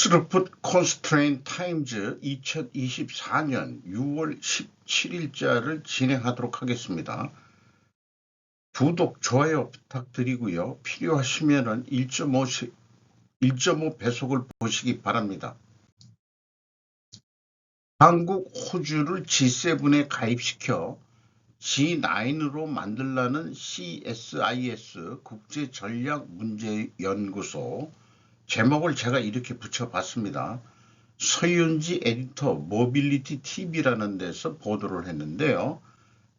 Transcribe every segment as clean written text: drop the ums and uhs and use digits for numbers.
스루풋 콘스트레인 타임즈 2024년 6월 17일자를 진행하도록 하겠습니다. 구독, 좋아요 부탁드리고요. 필요하시면 1.5 배속을 보시기 바랍니다. 한국, 호주를 G7에 가입시켜 G9으로 만들라는 CSIS 국제전략문제연구소, 제목을 제가 이렇게 붙여봤습니다. 서윤지 에디터 모빌리티 TV라는 데서 보도를 했는데요.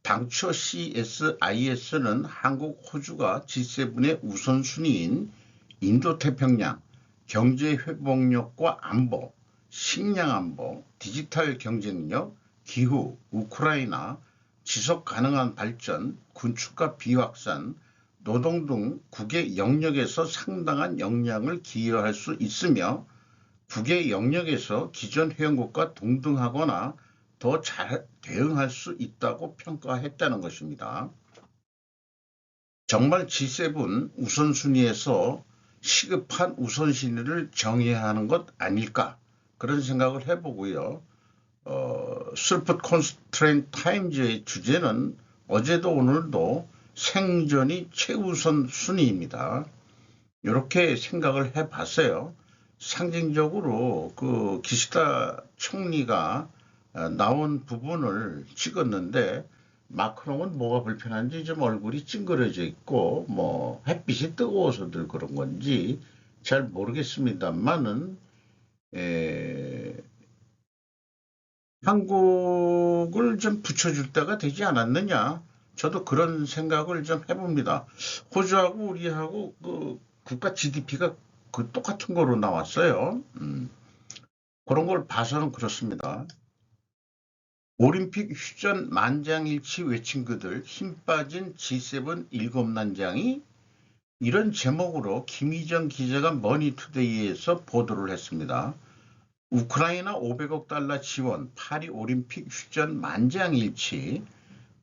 당초 CSIS는 한국, 호주가 G7의 우선순위인 인도태평양, 경제회복력과 안보, 식량안보, 디지털 경쟁력, 기후, 우크라이나, 지속가능한 발전, 군축과 비확산, 노동 등 국의 영역에서 상당한 역량을 기여할 수 있으며 국의 영역에서 기존 회원국과 동등하거나 더 잘 대응할 수 있다고 평가했다는 것입니다. 정말 G7 우선순위에서 시급한 우선순위를 정해야 하는 것 아닐까, 그런 생각을 해보고요. 스루풋 콘스트레인 타임즈의 주제는 어제도 오늘도 생존이 최우선 순위입니다. 이렇게 생각을 해봤어요. 상징적으로 그 기시다 총리가 나온 부분을 찍었는데, 마크롱은 뭐가 불편한지 좀 얼굴이 찡그려져 있고, 뭐 햇빛이 뜨거워서들 그런 건지 잘 모르겠습니다만은, 한국을 좀 붙여줄 때가 되지 않았느냐, 저도 그런 생각을 좀 해봅니다. 호주하고 우리하고 그 국가 GDP가 그 똑같은 거로 나왔어요. 그런 걸 봐서는 그렇습니다. 올림픽 휴전 만장일치 외친 그들, 힘 빠진 G7 일곱 난장이, 이런 제목으로 김희정 기자가 머니투데이에서 보도를 했습니다. 우크라이나 500억 달러 지원, 파리 올림픽 휴전 만장일치,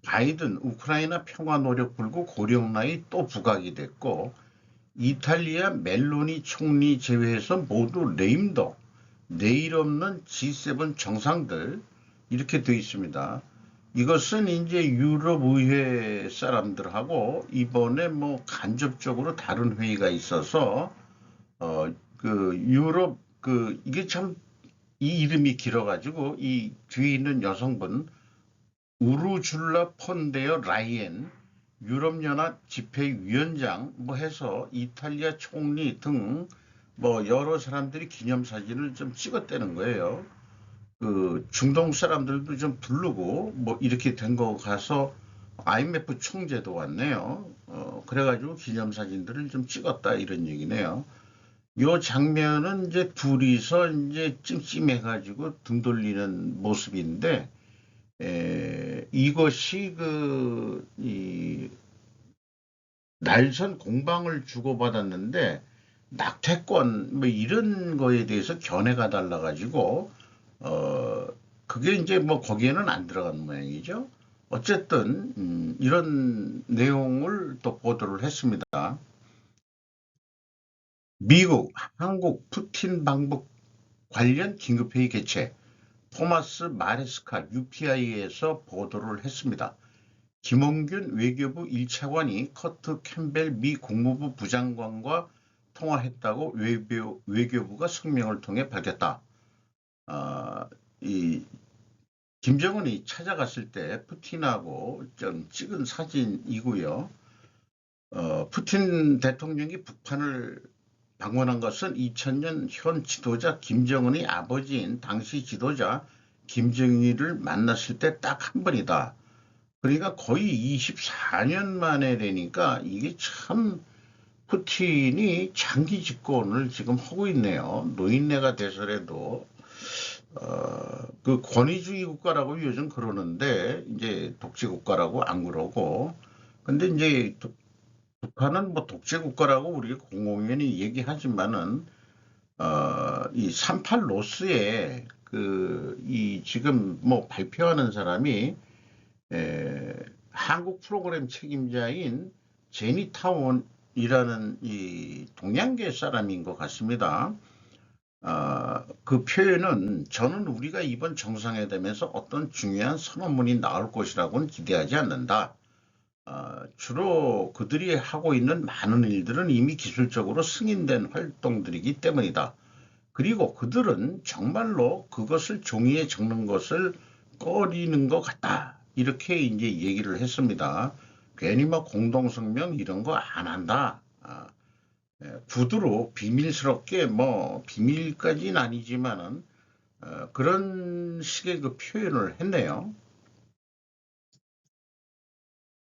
바이든 우크라이나 평화 노력 불구 고령 나이 또 부각이 됐고, 이탈리아 멜로니 총리 제외해서 모두 레임덕, 내일 없는 G7 정상들, 이렇게 되어 있습니다. 이것은 이제 유럽 의회 사람들하고 이번에 뭐 간접적으로 다른 회의가 있어서 유럽 이게 참 이 이름이 길어가지고 이 뒤에 있는 여성분 우르줄라 폰데어 라이엔 유럽연합 집회위원장 뭐 해서 이탈리아 총리 등 뭐 여러 사람들이 기념사진을 좀 찍었다는 거예요. 그 중동 사람들도 좀 부르고 뭐 이렇게 된 거 가서 IMF 총재도 왔네요. 그래가지고 기념사진들을 좀 찍었다 이런 얘기네요. 요 장면은 이제 둘이서 이제 찜찜해가지고 등 돌리는 모습인데, 이것이 이 날선 공방을 주고받았는데 낙태권 뭐 이런 거에 대해서 견해가 달라가지고 그게 이제 뭐 거기에는 안 들어간 모양이죠. 어쨌든 이런 내용을 또 보도를 했습니다. 미국, 한국 푸틴 방북 관련 긴급회의 개최, 토마스 마레스카 UPI에서 보도를 했습니다. 김홍균 외교부 1차관이 커트 캠벨 미 국무부 부장관과 통화했다고 외교부가 성명을 통해 밝혔다. 이 김정은이 찾아갔을 때 푸틴하고 좀 찍은 사진이고요. 푸틴 대통령이 북한을 방문한 것은 2000년 현 지도자 김정은의 아버지인 당시 지도자 김정일을 만났을 때 딱 한 번이다. 그러니까 거의 24년 만에 되니까 이게 참 푸틴이 장기 집권을 지금 하고 있네요. 노인네가 돼서라도 그 권위주의 국가라고 요즘 그러는데 이제 독재 국가라고 안 그러고, 근데 이제 북한은 뭐 독재 국가라고 우리가 공공연히 얘기하지만은 이 38 로스에 이 지금 뭐 발표하는 사람이 한국 프로그램 책임자인 제니 타운이라는 이 동양계 사람인 것 같습니다. 그 표현은 저는 우리가 이번 정상회담에서 어떤 중요한 선언문이 나올 것이라고는 기대하지 않는다. 주로 그들이 하고 있는 많은 일들은 이미 기술적으로 승인된 활동들이기 때문이다. 그리고 그들은 정말로 그것을 종이에 적는 것을 꺼리는 것 같다. 이렇게 이제 얘기를 했습니다. 괜히 뭐 공동성명 이런 거 안 한다. 구두로 비밀스럽게 뭐 비밀까지는 아니지만은 그런 식의 그 표현을 했네요.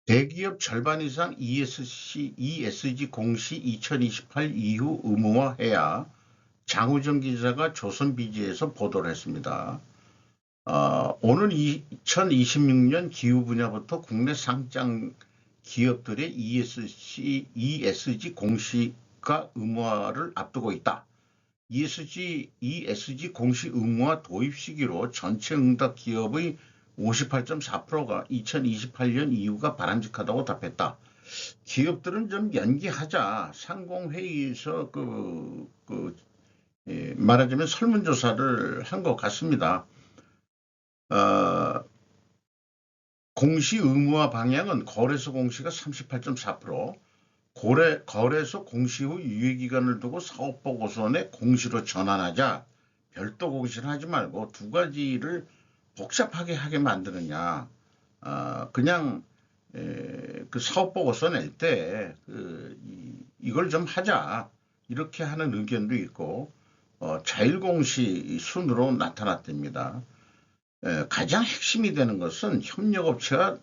대기업 절반 이상 ESG 공시 2028 이후 의무화해야 장우정 기자가 조선비지에서 보도를 했습니다. 오는 2026년 기후 분야부터 국내 상장 기업들의 ESG 공시가 의무화를 앞두고 있다. ESG 공시 의무화 도입 시기로 전체 응답 기업의 58.4%가 2028년 이후가 바람직하다고 답했다. 기업들은 좀 연기하자 상공회의에서 말하자면 설문조사를 한 것 같습니다. 공시 의무화 방향은 거래소 공시가 38.4%, 거래소 공시 후 유예기간을 두고 사업보고서에 공시로 전환하자 별도 공시를 하지 말고 두 가지를 복잡하게 하게 만드느냐. 그냥 그 사업보고서 낼 때 이걸 좀 하자. 이렇게 하는 의견도 있고 자율공시 순으로 나타났답니다. 가장 핵심이 되는 것은 협력업체와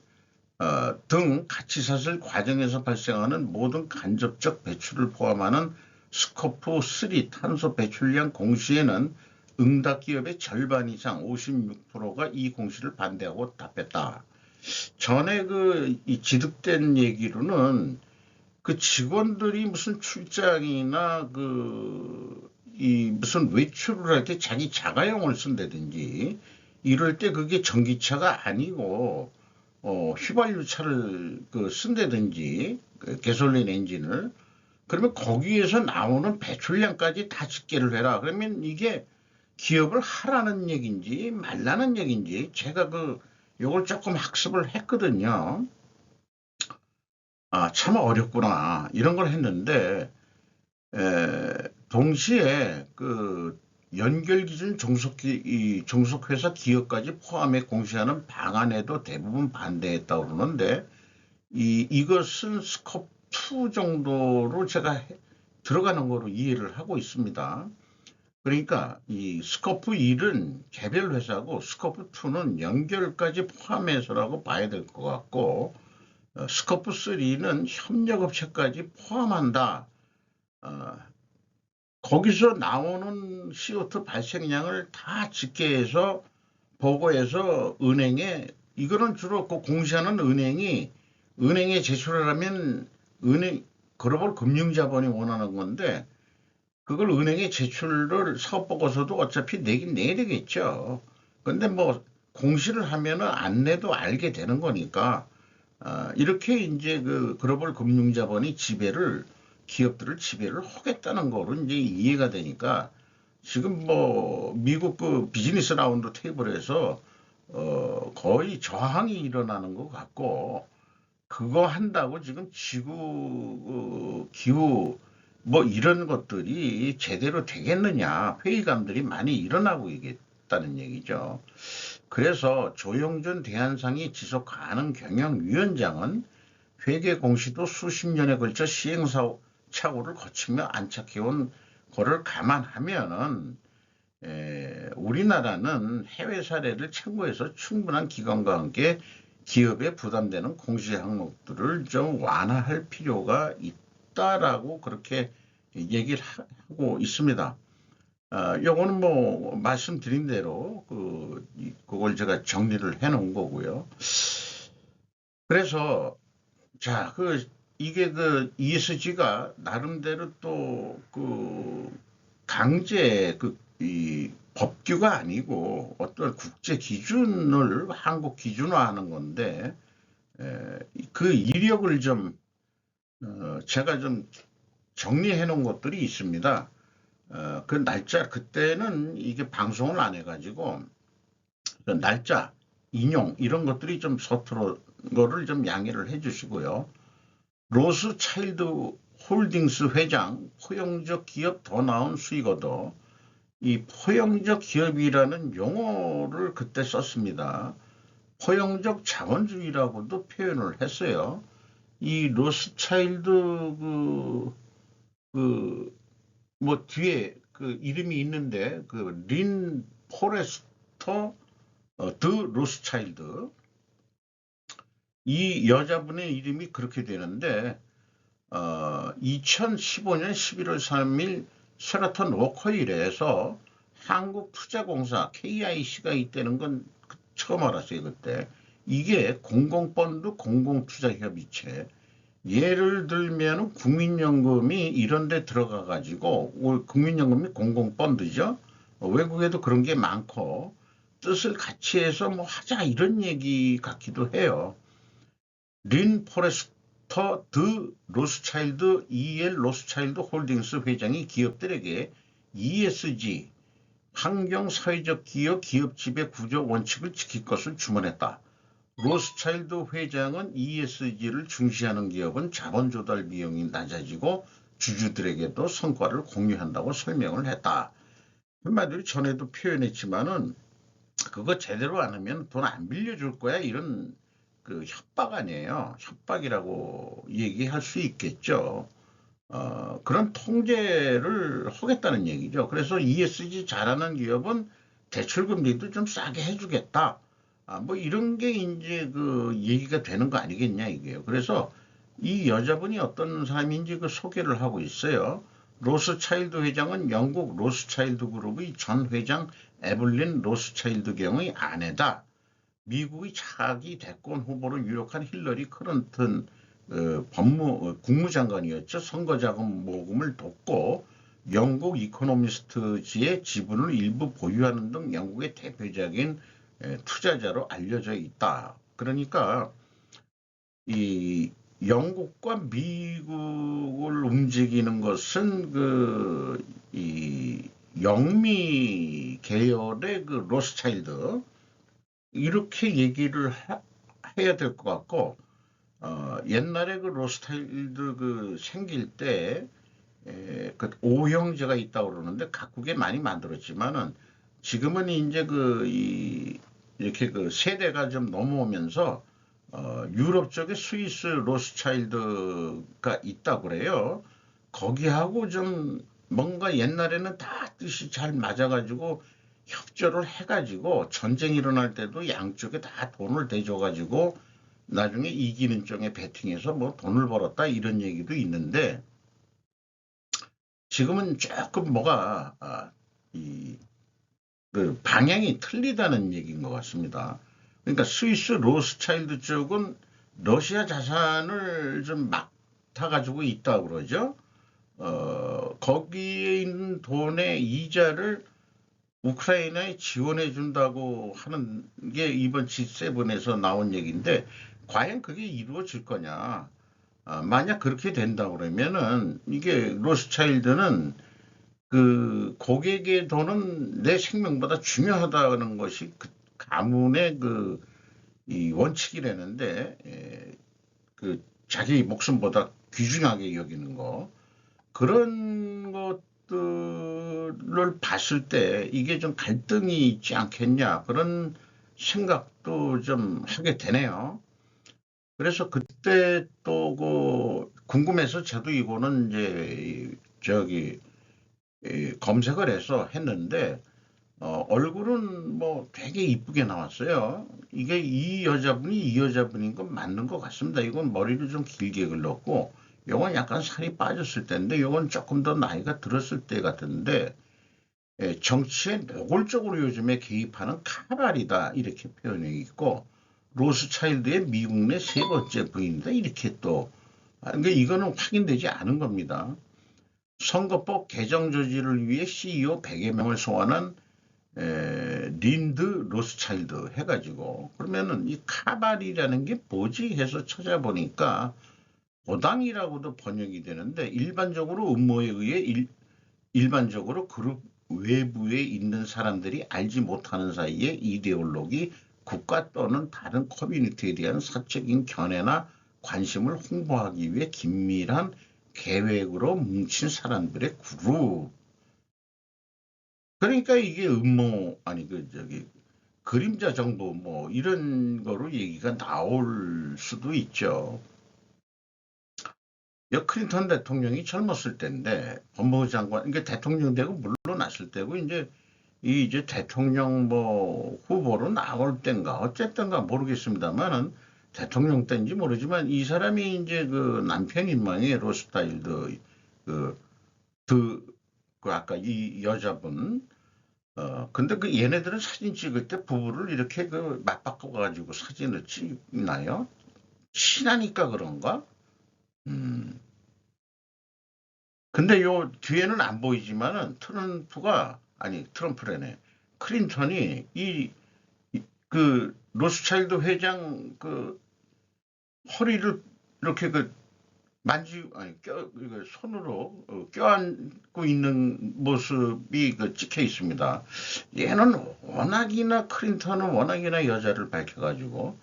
등 가치사슬 과정에서 발생하는 모든 간접적 배출을 포함하는 스코프 3 탄소 배출량 공시에는 응답 기업의 절반 이상 56%가 이 공시를 반대하고 답했다. 전에 이 지득된 얘기로는 그 직원들이 무슨 출장이나 무슨 외출을 할 때 자기 자가용을 쓴다든지 이럴 때 그게 전기차가 아니고 휘발유차를 쓴다든지 가솔린 엔진을 그러면 거기에서 나오는 배출량까지 다 집계를 해라. 그러면 이게 기업을 하라는 얘기인지 말라는 얘기인지 제가 요걸 조금 학습을 했거든요. 참 어렵구나 이런 걸 했는데 동시에 연결기준 종속회사 기업까지 포함해 공시하는 방안에도 대부분 반대했다고 그러는데 이것은 스컵 2 정도로 제가 들어가는 거로 이해를 하고 있습니다. 그러니까 이 스코프 1은 개별 회사고 스코프 2는 연결까지 포함해서라고 봐야 될 것 같고 스코프 3는 협력업체까지 포함한다. 거기서 나오는 CO2 발생량을 다 집계해서 보고해서 은행에 이거는 주로 공시하는 은행에 제출을 하면 글로벌 금융자본이 원하는 건데 그걸 은행에 제출을 사업보고서도 어차피 내긴 내야 되겠죠. 근데 뭐 공시를 하면은 안 내도 알게 되는 거니까 이렇게 이제 글로벌 금융자본이 기업들을 지배를 하겠다는 거로 이제 이해가 되니까 지금 뭐 미국 비즈니스 라운드 테이블에서 거의 저항이 일어나는 것 같고 그거 한다고 지금 기후 뭐 이런 것들이 제대로 되겠느냐 회의감들이 많이 일어나고 있다는 얘기죠. 그래서 조영준 대한상의 지속가능경영위원장은 회계 공시도 수십 년에 걸쳐 시행착오를 거치며 안착해온 거를 감안하면은 우리나라는 해외 사례를 참고해서 충분한 기관과 함께 기업에 부담되는 공시 항목들을 좀 완화할 필요가 있다라고 그렇게 얘기를 하고 있습니다. 요거는 뭐 말씀드린 대로 그걸 제가 정리를 해 놓은 거고요. 그래서 자, 이게 ESG가 나름대로 또 강제 이 법규가 아니고 어떤 국제 기준을 한국 기준화하는 건데 그 이력을 좀 제가 좀 정리해 놓은 것들이 있습니다. 그 날짜 그때는 이게 방송을 안 해가지고 그 날짜 인용 이런 것들이 좀 서투른 거를 좀 양해를 해주시고요. 로스차일드 홀딩스 회장 포용적 기업 더 나은 수익 얻어 이 포용적 기업이라는 용어를 그때 썼습니다. 포용적 자본주의라고도 표현을 했어요. 이 로스차일드 뭐 뒤에 그 이름이 있는데 그 린 포레스터 드 로스차일드 이 여자분의 이름이 그렇게 되는데 2015년 11월 3일 셰러턴 워커힐에서 한국투자공사 KIC가 있다는 건 처음 알았어요. 그때 이게 공공펀드 공공투자협의체 예를 들면 국민연금이 이런 데 들어가 가지고 국민연금이 공공펀드죠. 외국에도 그런 게 많고 뜻을 같이 해서 뭐 하자 이런 얘기 같기도 해요. 린 포레스터 드 로스차일드 E.L. 로스차일드 홀딩스 회장이 기업들에게 ESG 환경 사회적 기업 기업 지배 구조 원칙을 지킬 것을 주문했다. 로스차일드 회장은 ESG를 중시하는 기업은 자본 조달 비용이 낮아지고 주주들에게도 성과를 공유한다고 설명을 했다. 한마디로 전에도 표현했지만은 그거 제대로 안 하면 돈 안 빌려줄 거야 이런 그 협박 아니에요. 협박이라고 얘기할 수 있겠죠. 그런 통제를 하겠다는 얘기죠. 그래서 ESG 잘하는 기업은 대출금리도 좀 싸게 해주겠다. 뭐 이런 게 이제 그 얘기가 되는 거 아니겠냐 이게요. 그래서 이 여자분이 어떤 사람인지 그 소개를 하고 있어요. 로스차일드 회장은 영국 로스차일드 그룹의 전 회장 에블린 로스차일드 경의 아내다. 미국의 차기 대권 후보로 유력한 힐러리 클린턴 국무장관이었죠. 선거자금 모금을 돕고 영국 이코노미스트지의 지분을 일부 보유하는 등 영국의 대표적인 투자자로 알려져 있다. 그러니까 이 영국과 미국을 움직이는 것은 이 영미 계열의 그 로스차일드 이렇게 얘기를 해야 될 것 같고 옛날에 그 로스차일드 그 생길 때 그 오형제가 있다고 그러는데 각국에 많이 만들었지만은 지금은 이제 이렇게 그 세대가 좀 넘어오면서 유럽 쪽에 스위스 로스차일드가 있다고 그래요. 거기하고 좀 뭔가 옛날에는 다 뜻이 잘 맞아가지고 협조를 해가지고 전쟁 일어날 때도 양쪽에 다 돈을 대줘가지고 나중에 이기는 쪽에 베팅해서 뭐 돈을 벌었다 이런 얘기도 있는데 지금은 조금 뭐가 그 방향이 틀리다는 얘기인 것 같습니다. 그러니까 스위스 로스차일드 쪽은 러시아 자산을 좀 맡아가지고 있다고 그러죠. 거기에 있는 돈의 이자를 우크라이나에 지원해 준다고 하는 게 이번 G7에서 나온 얘기인데 과연 그게 이루어질 거냐. 만약 그렇게 된다 그러면은 이게 로스차일드는 그 고객의 돈은 내 생명보다 중요하다는 것이 그 가문의 이 원칙이라는데 그 자기 목숨보다 귀중하게 여기는 거 그런 것들을 봤을 때 이게 좀 갈등이 있지 않겠냐 그런 생각도 좀 하게 되네요. 그래서 그때 또 궁금해서 저도 이거는 이제 저기 검색을 해서 했는데 얼굴은 뭐 되게 이쁘게 나왔어요. 이게 이 여자분인 건 맞는 것 같습니다. 이건 머리를 좀 길게 길렀고 요건 약간 살이 빠졌을 때인데 요건 조금 더 나이가 들었을 때 같은데 정치에 노골적으로 요즘에 개입하는 카발이다 이렇게 표현이 있고 로스차일드의 미국 내 세 번째 부인이다 이렇게 또 그러니까 이거는 확인되지 않은 겁니다. 선거법 개정 조치를 위해 CEO 100여 명을 소환한 린드 로스차일드 해가지고 그러면은 이 카발이라는 게 뭐지 해서 찾아보니까 고당이라고도 번역이 되는데 일반적으로 음모에 의해 일반적으로 그룹 외부에 있는 사람들이 알지 못하는 사이에 이데올로기, 국가 또는 다른 커뮤니티에 대한 사적인 견해나 관심을 홍보하기 위해 긴밀한 계획으로 뭉친 사람들의 그룹. 그러니까 이게 음모, 아니, 그림자 정보 뭐 이런 거로 얘기가 나올 수도 있죠. 클린턴 대통령이 젊었을 때인데 법무부 장관, 이게 대통령 되고 물러났을 때고 이제 대통령 뭐 후보로 나올 땐가 어쨌든가 모르겠습니다만은 대통령 때인지 모르지만 이 사람이 이제 그 남편인 모양이에요. 로스타일드 그, 그 아까 이 여자분. 근데 그 얘네들은 사진 찍을 때 부부를 이렇게 그 맞바꿔 가지고 사진을 찍나요? 친하니까 그런가? 음. 근데 요 뒤에는 안 보이지만은 트럼프래네. 클린턴이 그 로스차일드 회장 그 허리를 이렇게 그 아니 손으로 껴안고 있는 모습이 그 찍혀 있습니다. 클린턴은 워낙이나 여자를 밝혀가지고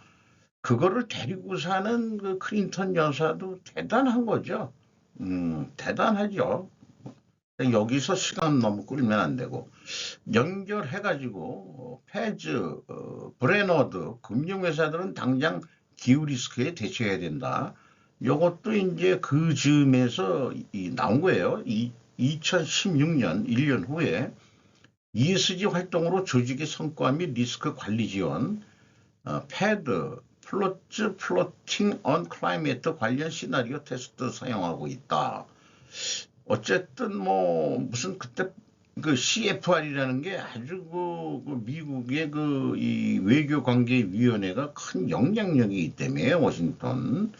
그거를 데리고 사는 그 클린턴 여사도 대단한 거죠. 대단하죠. 여기서 시간 너무 끌면 안 되고 연결해가지고 패즈, 브레너드 금융회사들은 당장 기후 리스크에 대처해야 된다. 요것도 이제 그 즈음에서 나온 거예요. 2016년 1년 후에 ESG 활동으로 조직의 성과 및 리스크 관리 지원, 패드, 플로팅 언 클라이메트 관련 시나리오 테스트 사용하고 있다. 어쨌든 뭐 무슨 그때 그 CFR이라는 게 아주 그 미국의 그 이 외교관계위원회가 큰 영향력이 있다며 워싱턴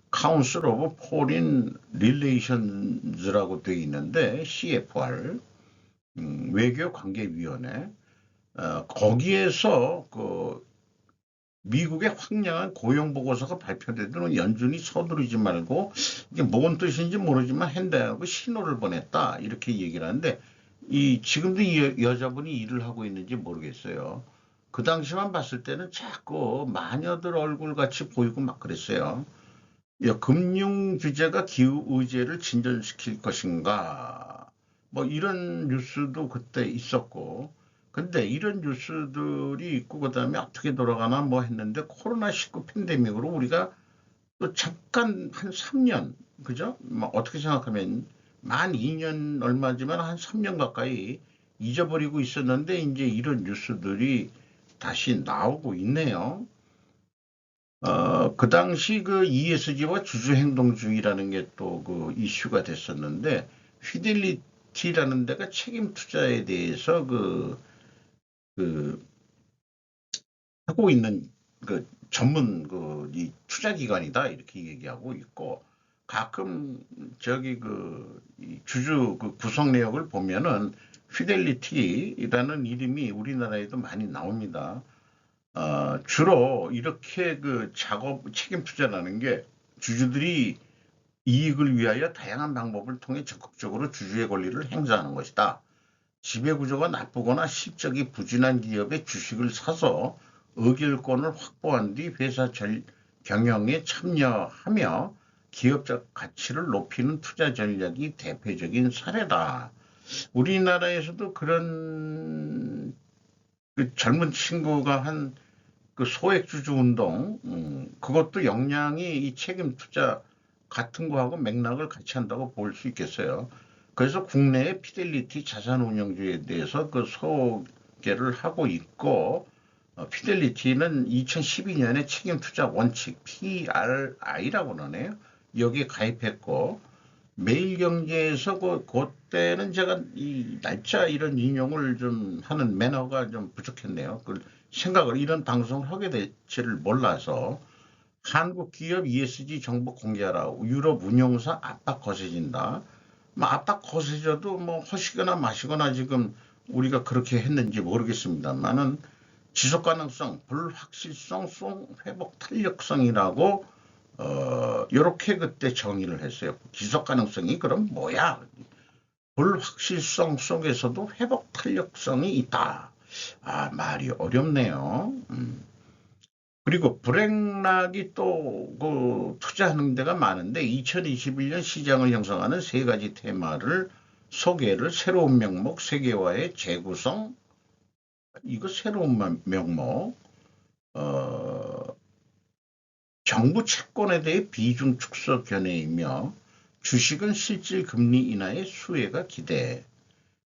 카운슬 오브 포린 릴레이션즈라고 되어 있는데 CFR 외교관계위원회 거기에서 그 미국의 황량한 고용 보고서가 발표되도록 연준이 서두르지 말고 이게 뭔 뜻인지 모르지만 핸드하고 신호를 보냈다 이렇게 얘기를 하는데 지금도 이 여자분이 일을 하고 있는지 모르겠어요. 그 당시만 봤을 때는 자꾸 마녀들 얼굴 같이 보이고 막 그랬어요. 금융 규제가 기후 의제를 진전시킬 것인가 뭐 이런 뉴스도 그때 있었고 근데 이런 뉴스들이 있고 그다음에 어떻게 돌아가나 뭐 했는데 코로나19 팬데믹으로 우리가 또 잠깐 한 3년 그죠? 뭐 어떻게 생각하면 만 2년 얼마지만 한 3년 가까이 잊어버리고 있었는데 이제 이런 뉴스들이 다시 나오고 있네요. 그 당시 그 ESG와 주주행동주의라는 게 또 그 이슈가 됐었는데 피델리티라는 데가 책임 투자에 대해서 그 하고 있는 그 전문 이 투자 기관이다 이렇게 얘기하고 있고 가끔 저기 이 주주 그 구성 내역을 보면은 피델리티라는 이름이 우리나라에도 많이 나옵니다. 주로 이렇게 그 작업 책임 투자라는 게 주주들이 이익을 위하여 다양한 방법을 통해 적극적으로 주주의 권리를 행사하는 것이다. 지배구조가 나쁘거나 실적이 부진한 기업의 주식을 사서 의결권을 확보한 뒤 회사 경영에 참여하며 기업적 가치를 높이는 투자 전략이 대표적인 사례다. 우리나라에서도 그런 그 젊은 친구가 한 그 소액주주 운동, 그것도 역량이 이 책임 투자 같은 거하고 맥락을 같이 한다고 볼 수 있겠어요. 그래서 국내의 피델리티 자산운용주에 대해서 그 소개를 하고 있고, 피델리티는 2012년에 책임투자 원칙 PRI라고 그러네요. 여기에 가입했고, 매일경제에서 그때는 제가 이 날짜 이런 인용을 좀 하는 매너가 좀 부족했네요. 이런 방송을 하게 될지를 몰라서 한국 기업 ESG 정보 공개하라. 유럽 운용사 압박 거세진다. 뭐 압박 거세져도 뭐 허시거나 마시거나 지금 우리가 그렇게 했는지 모르겠습니다만은 지속 가능성, 불확실성, 회복 탄력성이라고 이렇게 그때 정의를 했어요. 지속 가능성이 그럼 뭐야? 불확실성 속에서도 회복 탄력성이 있다. 말이 어렵네요. 그리고 불행락이 또 그 투자하는 데가 많은데 2021년 시장을 형성하는 세 가지 테마를 소개를 새로운 명목 세계화의 재구성 이거 새로운 명목 정부 채권에 대해 비중 축소 견해이며 주식은 실질 금리 인하의 수혜가 기대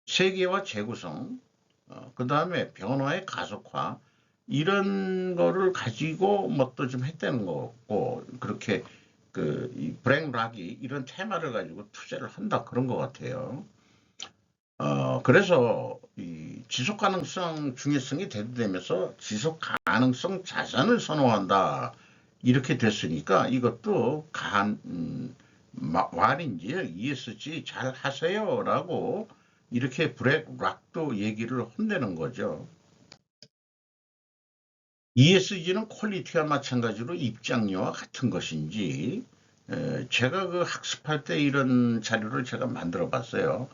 세계화 재구성 그 다음에 변화의 가속화 이런 거를 가지고 뭐 또 좀 했다는 거고 그렇게 이 브랭락이 이런 테마를 가지고 투자를 한다 그런 것 같아요. 그래서 이 지속 가능성 중요성이 대두되면서 지속 가능성 자산을 선호한다 이렇게 됐으니까 이것도 말인지 ESG 잘 하세요라고 이렇게 브렉락도 얘기를 혼내는 거죠. ESG는 퀄리티와 마찬가지로 입장료와 같은 것인지 제가 그 학습할 때 이런 자료를 제가 만들어 봤어요.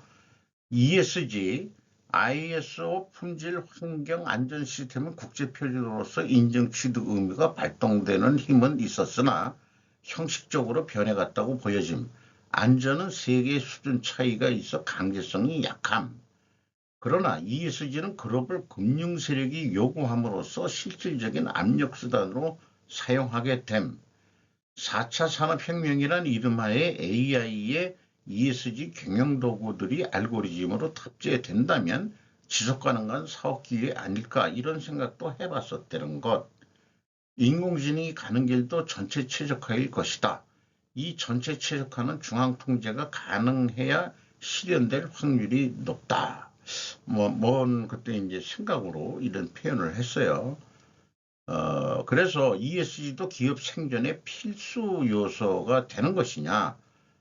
ESG, ISO 품질 환경 안전 시스템은 국제 표준으로서 인정 취득 의무가 발동되는 힘은 있었으나 형식적으로 변해갔다고 보여짐. 안전은 세계 수준 차이가 있어 강제성이 약함. 그러나 ESG는 글로벌 금융 세력이 요구함으로써 실질적인 압력 수단으로 사용하게 됨. 4차 산업혁명이란 이름하에 AI의 ESG 경영도구들이 알고리즘으로 탑재된다면 지속가능한 사업 기회 아닐까 이런 생각도 해봤었다는 것. 인공지능이 가는 길도 전체 최적화일 것이다. 이 전체 최적화는 중앙통제가 가능해야 실현될 확률이 높다. 뭔 그때 이제 생각으로 이런 표현을 했어요. 그래서 ESG도 기업 생존의 필수 요소가 되는 것이냐.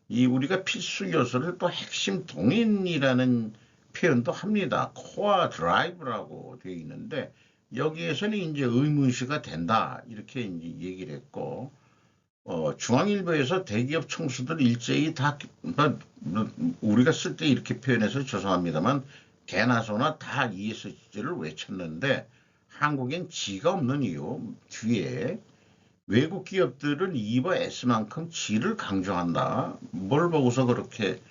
우리가 필수 요소를 또 핵심 동인이라는 표현도 합니다. 코어 드라이브라고 되어 있는데 여기에서는 이제 의문시가 된다. 이렇게 이제 얘기를 했고, 중앙일보에서 대기업 총수들 일제히 다, 우리가 쓸 때 이렇게 표현해서 죄송합니다만, 개나 소나 다 ESG를 외쳤는데, 한국엔 G가 없는 이유, 뒤에 외국 기업들은 E와 S만큼 G를 강조한다. 뭘 보고서 그렇게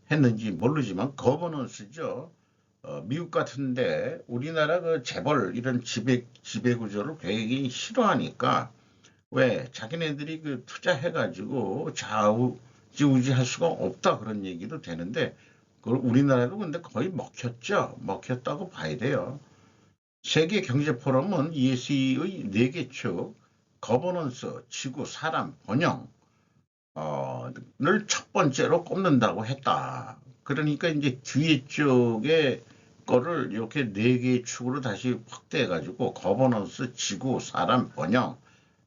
했는지 모르지만 거버넌스죠. 미국 같은데 우리나라 그 재벌 이런 지배 구조를 굉장히 싫어하니까 왜 자기네들이 그 투자해가지고 좌우지우지할 수가 없다 그런 얘기도 되는데 그걸 우리나라도 근데 거의 먹혔죠. 먹혔다고 봐야 돼요. 세계 경제 포럼은 ESG의 4개 축 거버넌스, 지구, 사람, 번영 를 첫 번째로 꼽는다고 했다. 그러니까 이제 뒤에 쪽에 거를 이렇게 4개의 축으로 다시 확대해가지고 거버넌스, 지구, 사람, 번영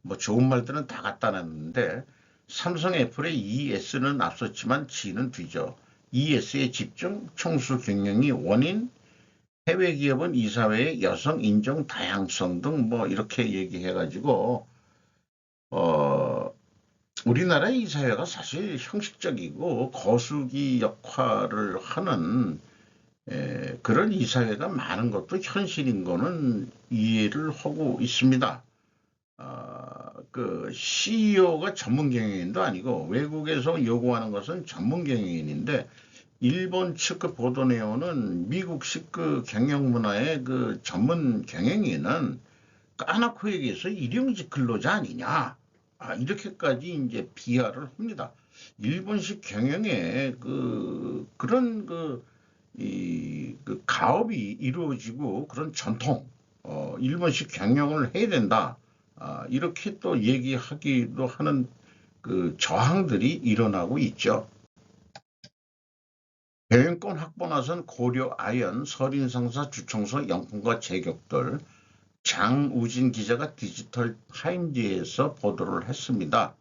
뭐 좋은 말들은 다 갖다 놨는데 삼성 애플의 ES는 앞섰지만 G는 뒤죠. ES의 집중, 청수 경영이 원인, 해외 기업은 이사회의 여성 인종 다양성 등 뭐 이렇게 얘기해가지고 우리나라 이사회가 사실 형식적이고 거수기 역할을 하는 그런 이사회가 많은 것도 현실인 거는 이해를 하고 있습니다. 그 CEO가 전문 경영인도 아니고 외국에서 요구하는 것은 전문 경영인인데 일본 측 그 보도 내용은 미국식 그 경영 문화의 그 전문 경영인은 까놓고 얘기해서 일용직 근로자 아니냐. 이렇게까지 이제 비하를 합니다. 일본식 경영에 그런 그 가업이 이루어지고 그런 전통, 일본식 경영을 해야 된다. 이렇게 또 얘기하기도 하는 그 저항들이 일어나고 있죠. 경영권 확보 나선 고려 아연 설인상사 주청소 영풍과 제격들 장우진 기자가 디지털 타임지에서 보도를 했습니다.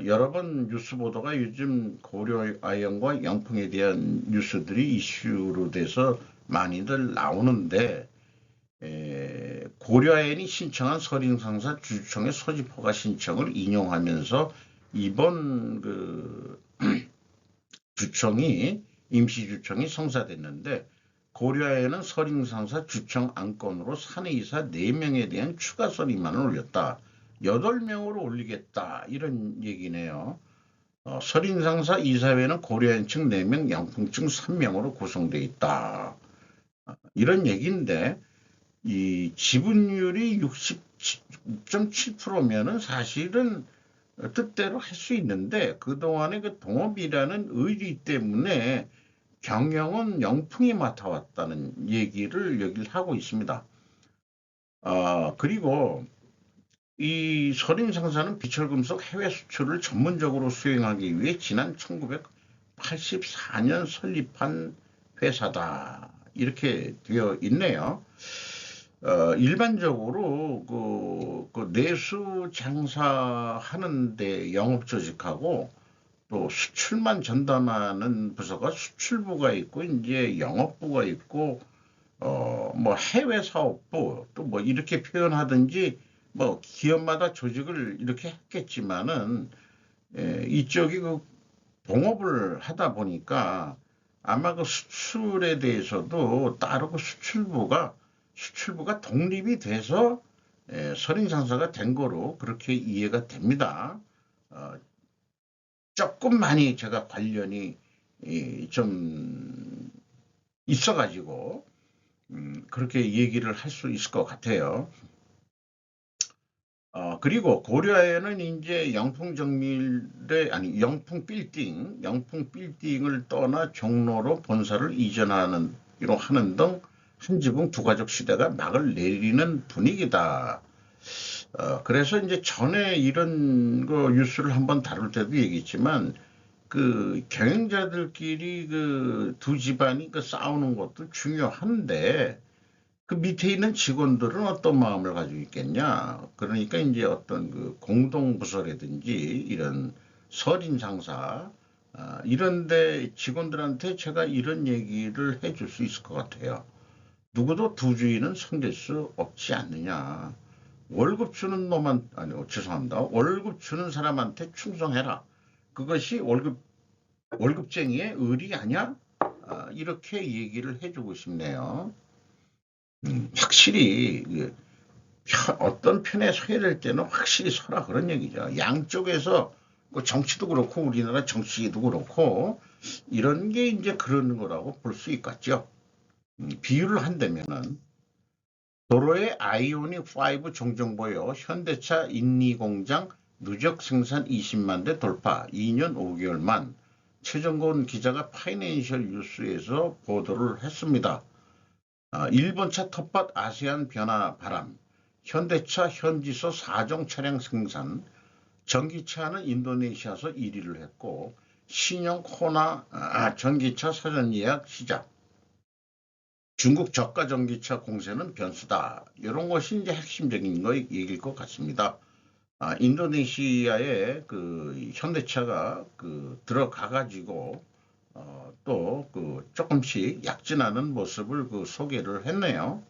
여러 번 뉴스 보도가 요즘 고려 아연과 영풍에 대한 뉴스들이 이슈로 돼서 많이들 나오는데 고려 아연이 신청한 설인상사 주주청의 소집 허가 신청을 인용하면서 이번 그 주청이 임시주청이 성사됐는데 고려하에는 서림상사 주청 안건으로 사내이사 4명에 대한 추가 서림안을 올렸다. 8명으로 올리겠다 이런 얘기네요. 서림상사 이사회는 고려한 측 4명, 양풍 측 3명으로 구성되어 있다. 이런 얘기인데 이 지분율이 60.7%면은 사실은 뜻대로 할 수 있는데 그동안의 그 동업이라는 의리 때문에 경영은 영풍이 맡아왔다는 얘기를 여기 하고 있습니다. 그리고 이 서림상사는 비철금속 해외 수출을 전문적으로 수행하기 위해 지난 1984년 설립한 회사다. 이렇게 되어 있네요. 일반적으로 그 내수 장사하는데 영업조직하고 또 수출만 전담하는 부서가 수출부가 있고 이제 영업부가 있고 뭐 해외 사업부 또 뭐 이렇게 표현하든지 뭐 기업마다 조직을 이렇게 했겠지만은 이쪽이 그 동업을 하다 보니까 아마 그 수출에 대해서도 따로 그 수출부가 독립이 돼서 서림상사가 된 거로 그렇게 이해가 됩니다. 조금 많이 제가 관련이 좀 있어가지고 그렇게 얘기를 할 수 있을 것 같아요. 그리고 고려에는 이제 영풍 빌딩을 떠나 종로로 본사를 이전하는 등 한 지붕 두 가족 시대가 막을 내리는 분위기다. 그래서 이제 전에 이런 거 뉴스를 한번 다룰 때도 얘기했지만 그 경영자들끼리 그 두 집안이 그 싸우는 것도 중요한데 그 밑에 있는 직원들은 어떤 마음을 가지고 있겠냐. 그러니까 이제 어떤 그 공동부서라든지 이런 서림상사 이런데 직원들한테 제가 이런 얘기를 해줄 수 있을 것 같아요. 누구도 두 주인은 섬길 수 없지 않느냐. 월급 주는 놈한 아니 죄송합니다. 월급 주는 사람한테 충성해라. 그것이 월급쟁이의 의리 아니야? 이렇게 얘기를 해주고 싶네요. 확실히 어떤 편에 서야 될 때는 확실히 서라 그런 얘기죠. 양쪽에서 뭐 정치도 그렇고 우리나라 정치도 그렇고 이런 게 이제 그런 거라고 볼 수 있겠죠. 비유를 한다면은 도로에 아이오닉 5 종종 보여 현대차 인리공장 누적 생산 20만 대 돌파 2년 5개월만 최정곤 기자가 파이낸셜 뉴스에서 보도를 했습니다. 일본차 텃밭 아세안 변화 바람, 현대차 현지서 4종 차량 생산, 전기차는 인도네시아에서 1위를 했고 신형 코나 전기차 사전 예약 시작, 중국 저가 전기차 공세는 변수다. 이런 것이 이제 핵심적인 거 얘기일 것 같습니다. 인도네시아에 그 현대차가 그 들어가가지고 또 그 조금씩 약진하는 모습을 그 소개를 했네요.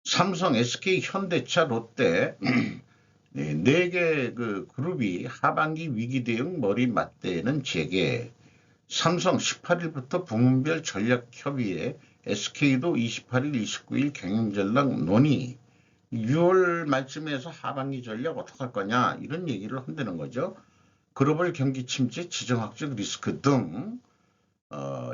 삼성, SK, 현대차, 롯데 네 개 그 그룹이 하반기 위기 대응 머리 맞대는 재개. 삼성 18일부터 부문별 전략 협의회, SK도 28일, 29일 경영 전략 논의. 6월 말쯤에서 하반기 전략 어떡할 거냐 이런 얘기를 한다는 거죠. 글로벌 경기 침체, 지정학적 리스크 등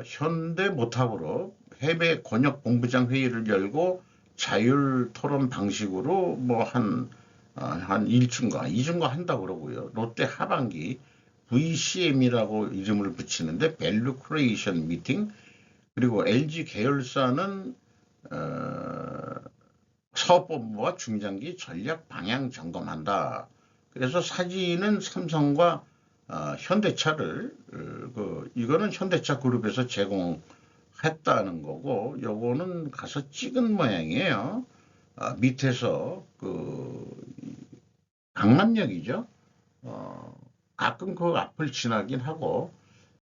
현대모탑으로 해외 권역 본부장 회의를 열고 자율 토론 방식으로 뭐 한 1주인가 2주인가 한다고 그러고요. 롯데 하반기 VCM이라고 이름을 붙이는데 밸류 크리에이션 미팅, 그리고 LG 계열사는 사업본부와 중장기 전략 방향 점검한다. 그래서 사진은 삼성과 현대차를 이거는 현대차 그룹에서 제공했다는 거고 요거는 가서 찍은 모양이에요. 밑에서 그 강남역이죠. 가끔 그 앞을 지나긴 하고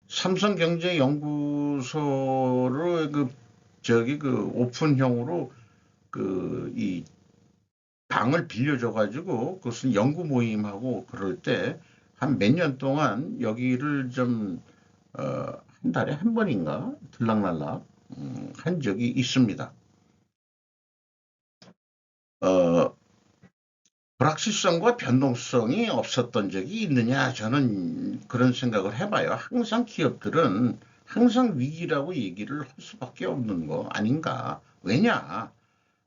삼성경제연구소를 그 오픈형으로 이 방을 빌려줘가지고 그것은 연구 모임하고 그럴 때 한 몇 년 동안 여기를 좀 한 달에 한 번인가 들락날락 한 적이 있습니다. 불확실성과 변동성이 없었던 적이 있느냐, 저는 그런 생각을 해봐요. 항상 기업들은 항상 위기라고 얘기를 할 수밖에 없는 거 아닌가. 왜냐?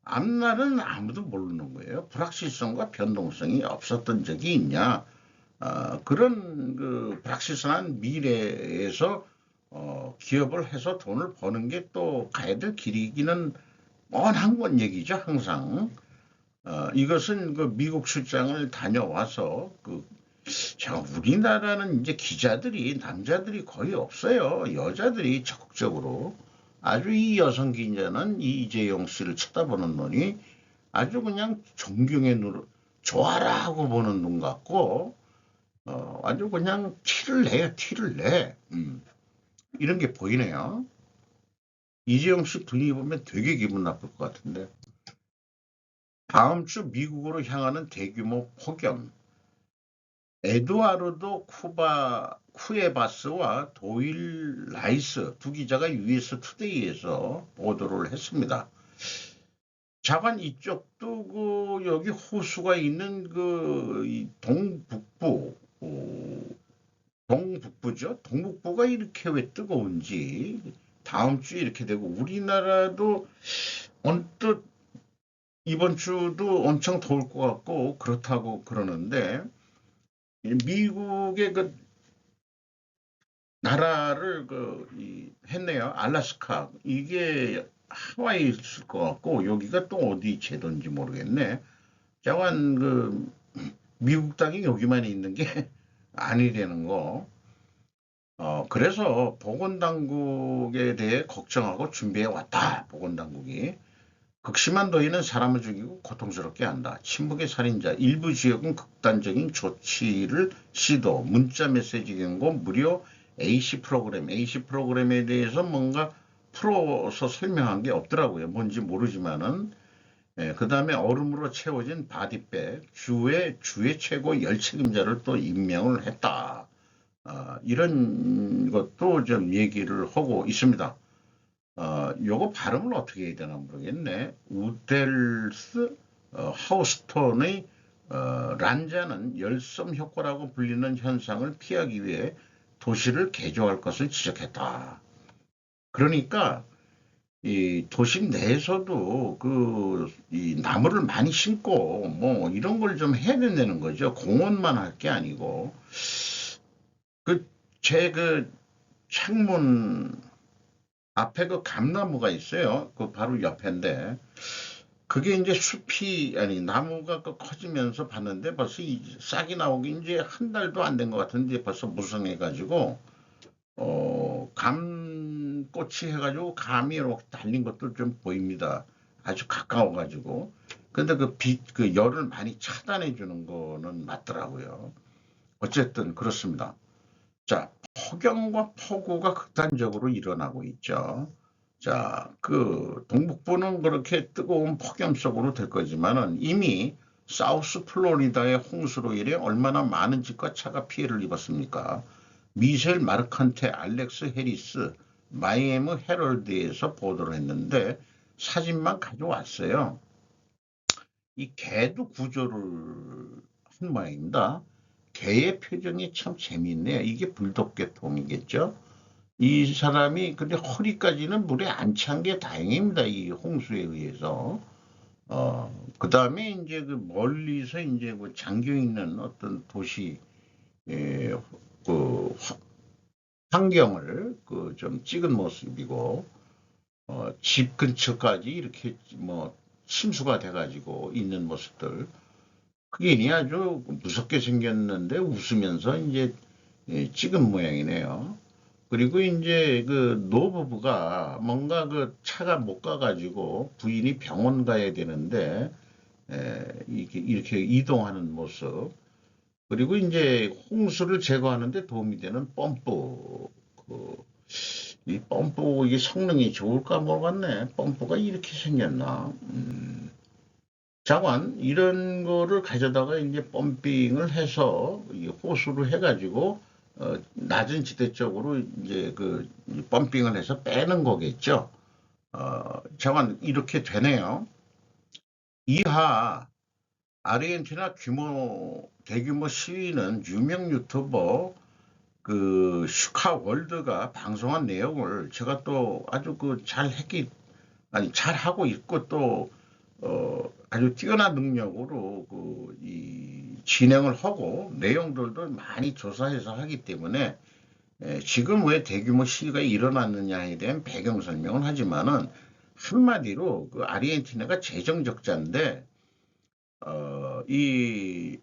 앞날은 아무도 모르는 거예요. 불확실성과 변동성이 없었던 적이 있냐. 그런 그 불확실성한 미래에서 기업을 해서 돈을 버는 게 또 가야 될 길이기는 뻔한 건 얘기죠, 항상. 이것은 그 미국 출장을 다녀와서 우리나라는 이제 기자들이 남자들이 거의 없어요. 여자들이 적극적으로 아주 이 여성 기자는 이재용 씨를 쳐다보는 눈이 아주 그냥 존경의 눈으로 좋아라 하고 보는 눈 같고 아주 그냥 티를 내요, 티를 내. 이런 게 보이네요. 이재용 씨 분위기 보면 되게 기분 나쁠 것 같은데. 다음 주 미국으로 향하는 대규모 폭염. 에두아르도 쿠에바스와 도일 라이스 두 기자가 US 투데이에서 보도를 했습니다. 자관 이쪽도 여기 호수가 있는 동북부죠. 동북부가 이렇게 왜 뜨거운지 다음 주에 이렇게 되고 우리나라도 언뜻 이번 주도 엄청 더울 것 같고 그렇다고 그러는데 미국의 그 나라를 했네요. 알래스카 이게 하와이 있을 것 같고 여기가 또 어디 제도인지 모르겠네. 자관 미국 땅이 여기만 있는 게 아니라는 거. 그래서 보건당국에 대해 걱정하고 준비해 왔다. 보건당국이. 극심한 더위는 사람을 죽이고 고통스럽게 한다. 침묵의 살인자. 일부 지역은 극단적인 조치를 시도. 문자 메시지 경고. 무료 AC 프로그램. AC 프로그램에 대해서 뭔가 풀어서 설명한 게 없더라고요. 뭔지 모르지만은. 그 다음에 얼음으로 채워진 바디백. 주의 최고 열책임자를 또 임명을 했다. 이런 것도 좀 얘기를 하고 있습니다. 요거 발음을 어떻게 해야 되나 모르겠네. 우델스 하우스톤의 란자는 열섬 효과라고 불리는 현상을 피하기 위해 도시를 개조할 것을 지적했다. 그러니까 이 도심 내에서도 이 나무를 많이 심고 뭐 이런 걸 좀 해야 된다는 거죠. 공원만 할 게 아니고 제 창문 앞에 감나무가 있어요. 바로 옆인데 그게 이제 숲이 아니 나무가 커지면서 봤는데 벌써 싹이 나오기 이제 한 달도 안 된 것 같은데 벌써 무성해가지고 감꽃이 해가지고 감이 이렇게 달린 것도 좀 보입니다. 아주 가까워가지고. 근데 열을 많이 차단해 주는 거는 맞더라고요. 어쨌든 그렇습니다. 자, 폭염과 폭우가 극단적으로 일어나고 있죠. 자, 동북부는 그렇게 뜨거운 폭염 속으로 될 거지만은 이미 사우스 플로리다의 홍수로 인해 얼마나 많은 집과 차가 피해를 입었습니까? 미셸 마르칸테, 알렉스 해리스, 마이애미 헤럴드에서 보도를 했는데 사진만 가져왔어요. 이 개도 구조를 한 모양입니다. 개의 표정이 참 재미있네요. 이게 불독 계통이겠죠. 이 사람이 근데 허리까지는 물에 안 찬 게 다행입니다. 이 홍수에 의해서. 그 다음에 이제 멀리서 이제 잠겨 있는 어떤 도시 환경을 좀 찍은 모습이고 집 근처까지 이렇게 뭐 침수가 돼가지고 있는 모습들. 그게 아주 무섭게 생겼는데 웃으면서 이제 찍은 모양이네요. 그리고 이제 노부부가 뭔가 차가 못 가가지고 부인이 병원 가야 되는데 이렇게 이동하는 모습. 그리고 이제 홍수를 제거하는데 도움이 되는 펌프. 이 펌프 이게 성능이 좋을까 모르겠네. 펌프가 이렇게 생겼나. 자관 이런 거를 가져다가 이제 펌핑을 해서 호수를 해가지고 낮은 지대 쪽으로 이제 그 펌핑을 해서 빼는 거겠죠. 잠깐 이렇게 되네요. 이하 아르헨티나 대규모 시위는 유명 유튜버 그 슈카 월드가 방송한 내용을 제가 또 아주 잘 하고 있고 또 아주 뛰어난 능력으로 이 진행을 하고 내용들도 많이 조사해서 하기 때문에 지금 왜 대규모 시위가 일어났느냐에 대한 배경 설명을 하지만은 한마디로 그 아르헨티나가 재정 적자인데 이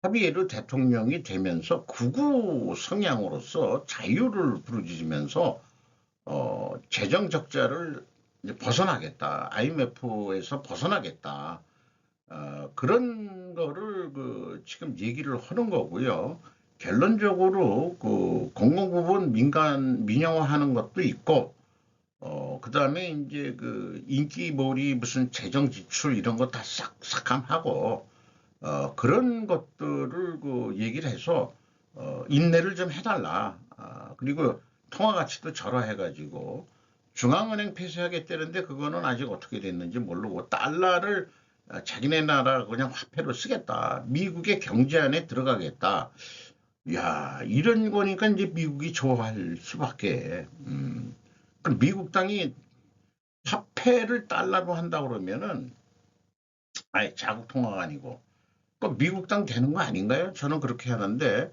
하비에르 대통령이 되면서 극우 성향으로서 자유를 부르짖으면서 재정 적자를 이제 벗어나겠다. IMF에서 벗어나겠다. 그런 거를 지금 얘기를 하는 거고요. 결론적으로 그 공공부문 민영화하는 것도 있고, 그 다음에 이제 그 인기몰이 무슨 재정 지출 이런 거 다 싹싹함하고, 그런 것들을 얘기를 해서, 인내를 좀 해달라. 그리고 통화 가치도 절하해가지고, 중앙은행 폐쇄하겠다는데 그거는 아직 어떻게 됐는지 모르고, 달러를 자기네 나라 그냥 화폐로 쓰겠다. 미국의 경제 안에 들어가겠다. 야, 이런 거니까 이제 미국이 좋아할 수밖에. 그 미국 땅이 화폐를 달러로 한다 그러면은, 아니, 자국 통화가 아니고, 그 미국 땅 되는 거 아닌가요? 저는 그렇게 하는데,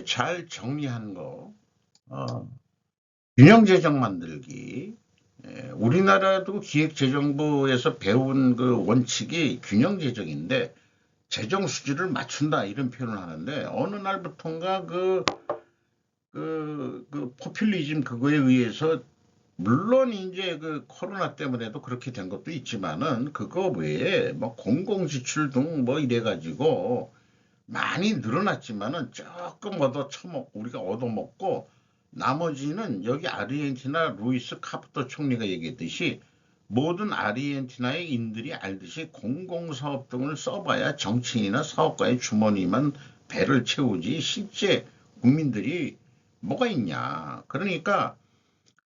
잘 정리한 거, 어, 균형 재정 만들기. 우리나라도 기획재정부에서 배운 그 원칙이 균형 재정인데, 재정 수지를 맞춘다 이런 표현을 하는데 어느 날부턴가 그 포퓰리즘 그거에 의해서 물론 이제 그 코로나 때문에도 그렇게 된 것도 있지만은 그거 외에 뭐 공공지출 등 뭐 이래가지고 많이 늘어났지만은 조금 우리가 얻어먹고 나머지는 여기 아르헨티나 루이스 카프토 총리가 얘기했듯이 모든 아르헨티나의 인들이 알듯이 공공사업 등을 써봐야 정치인이나 사업가의 주머니만 배를 채우지 실제 국민들이 뭐가 있냐. 그러니까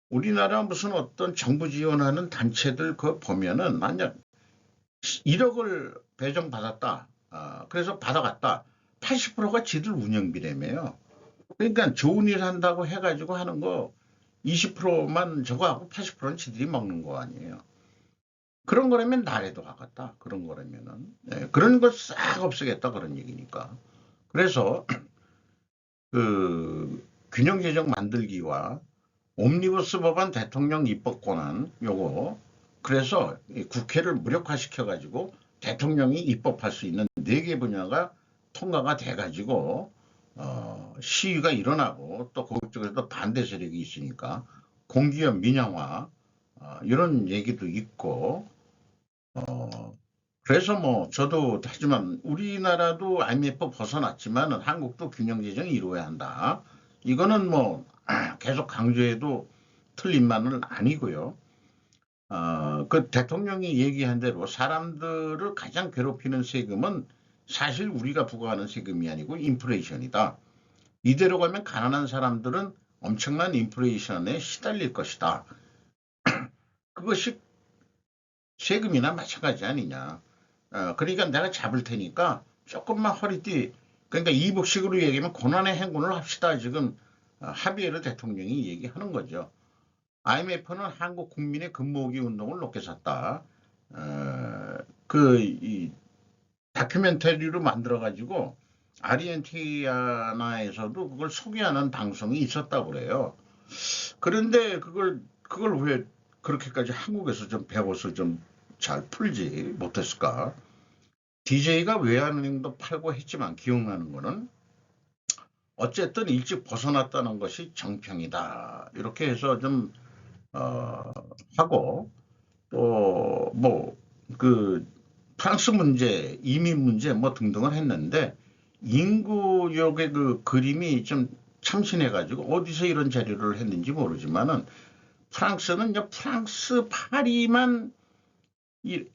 우리나라 무슨 어떤 정부 지원하는 단체들 그거 보면은 만약 1억을 배정받았다. 그래서 받아갔다. 80%가 지들 운영비라며요. 그러니까 좋은 일 한다고 해가지고 하는 거 20%만 저거 하고 80%는 지들이 먹는 거 아니에요. 그런 거라면 나라도 하겠다. 그런 거라면은. 그런 거 싹 없애겠다. 그런 얘기니까. 그래서 그 균형재정 만들기와 옴니버스 법안 대통령 입법 권한 요거 그래서 국회를 무력화시켜 가지고 대통령이 입법할 수 있는 4개 분야가 통과가 돼 가지고 시위가 일어나고 또 그쪽에서 반대 세력이 있으니까 공기업 민영화 이런 얘기도 있고 그래서 뭐 저도 하지만 우리나라도 IMF 벗어났지만 한국도 균형재정이 이루어야 한다. 이거는 뭐 계속 강조해도 틀린 말은 아니고요. 그 대통령이 얘기한 대로 사람들을 가장 괴롭히는 세금은 사실 우리가 부과하는 세금이 아니고 인플레이션이다. 이대로 가면 가난한 사람들은 엄청난 인플레이션에 시달릴 것이다. 그것이 세금이나 마찬가지 아니냐. 그러니까 내가 잡을 테니까 조금만 허리띠, 그러니까 이북식으로 얘기하면 고난의 행군을 합시다. 지금 하비에르 대통령이 얘기하는 거죠. IMF는 한국 국민의 근무기 운동을 높게 샀다. 이 다큐멘터리로 만들어가지고 아르헨티나에서도 그걸 소개하는 방송이 있었다고 그래요. 그런데 그걸 왜 그렇게까지 한국에서 좀 배워서 좀 잘 풀지 못했을까? DJ가 외환은행도 팔고 했지만 기억나는 거는 어쨌든 일찍 벗어났다는 것이 정평이다. 이렇게 해서 좀 하고 또 뭐 그 프랑스 문제, 이민 문제 뭐 등등을 했는데 인구역의 그 그림이 좀 참신해가지고 어디서 이런 자료를 했는지 모르지만은 프랑스는 이제 프랑스 파리만 이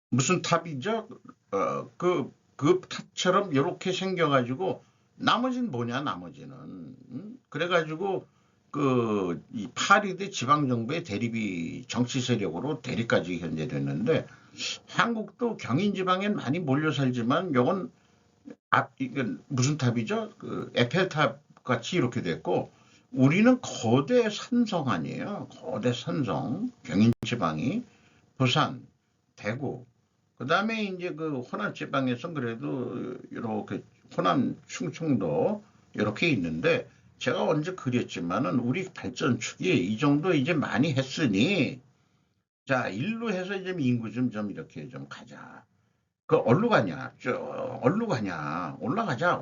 무슨 탑이죠? 그 탑처럼 이렇게 생겨가지고 나머지는 뭐냐, 나머지는. 그래가지고, 이 파리대 지방정부의 대립이 정치 세력으로 대립까지 현재 됐는데, 한국도 경인지방엔 많이 몰려 살지만, 요건, 이건 무슨 탑이죠? 에펠탑 같이 이렇게 됐고, 우리는 거대 산성 아니에요. 거대 산성. 경인지방이. 부산, 대구, 그 다음에 이제 호남 지방에서 그래도 이렇게 호남 충청도 이렇게 있는데 제가 언제 그랬지만은 우리 발전 축이 이 정도 이제 많이 했으니 자, 일로 해서 이제 인구 좀 이렇게 좀 가자. 어디로 가냐? 어디로 가냐? 올라가자.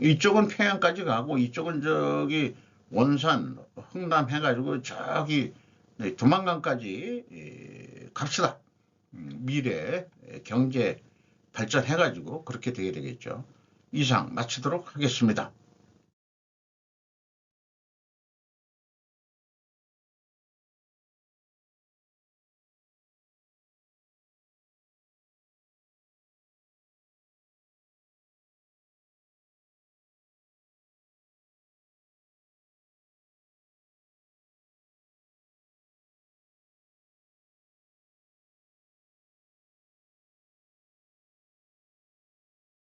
이쪽은 평양까지 가고 이쪽은 저기 원산, 흥남 해가지고 저기 네, 조만간까지 갑시다. 미래 경제 발전해가지고 그렇게 되게 되겠죠. 이상 마치도록 하겠습니다.